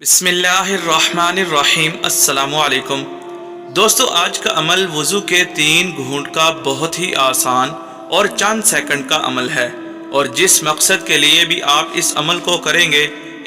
बिस्मिल्लाहिर्रहमानिर्रहीम। अस्सलामु अलैकुम दोस्तों, आज का अमल वज़ू के 3 घूंट का बहुत ही आसान और चंद सेकंड का अमल है, और जिस मकसद के लिए भी आप इस अमल को करेंगे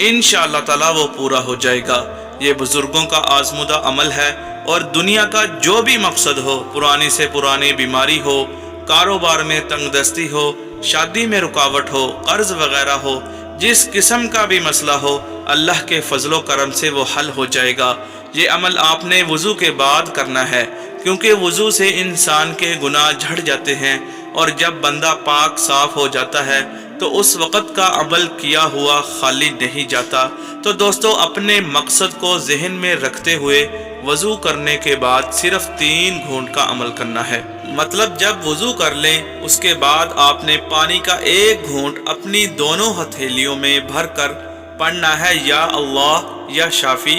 इंशाअल्लाह ताला वो पूरा हो जाएगा। ये बुजुर्गों का आजमुदा अमल है, और दुनिया का जो भी मकसद हो, पुरानी से पुरानी बीमारी हो, कारोबार में तंगदस्ती हो, शादी में रुकावट हो, कर्ज वगैरह हो, जिस किस्म का भी मसला हो, अल्लाह के फजलो करम से वो हल हो जाएगा। ये अमल आपने वज़ू के बाद करना है, क्योंकि वज़ू से इंसान के गुनाह झड़ जाते हैं, और जब बंदा पाक साफ हो जाता है तो उस वक़्त का अमल किया हुआ खाली नहीं जाता। तो दोस्तों, अपने मकसद को जहन में रखते हुए वज़ू करने के बाद सिर्फ 3 घूंट का अमल करना है। मतलब जब वज़ू कर लें उसके बाद आपने पानी का 1 घूंट अपनी दोनों हथेलियों में भर कर पढ़ना है, या अल्लाह या शाफी,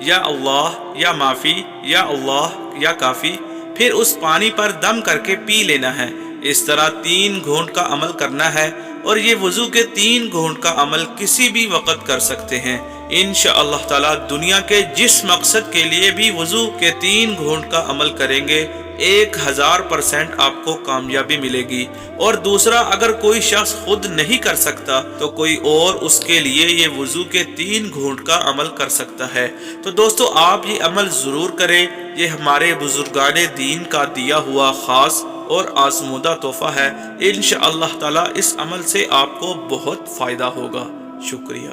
या अल्लाह या माफ़ी, या अल्लाह या काफ़ी। फिर उस पानी पर दम करके पी लेना है। इस तरह 3 घूंट का अमल करना है, और ये वज़ू के 3 घूंट का अमल किसी भी वक़्त कर सकते हैं। इंशाअल्लाह ताला दुनिया के जिस मकसद के लिए भी वज़ू के 3 घूंट का अमल करेंगे 1000% आपको कामयाबी मिलेगी। और दूसरा, अगर कोई शख्स खुद नहीं कर सकता तो कोई और उसके लिए ये वज़ू के 3 घूंट का अमल कर सकता है। तो दोस्तों, आप ये अमल ज़रूर करें। ये हमारे बुजुर्गाने दीन का दिया हुआ ख़ास और आज़मूदा तोहफ़ा है। इंशाअल्लाह ताला इस अमल से आपको बहुत फ़ायदा होगा। शुक्रिया।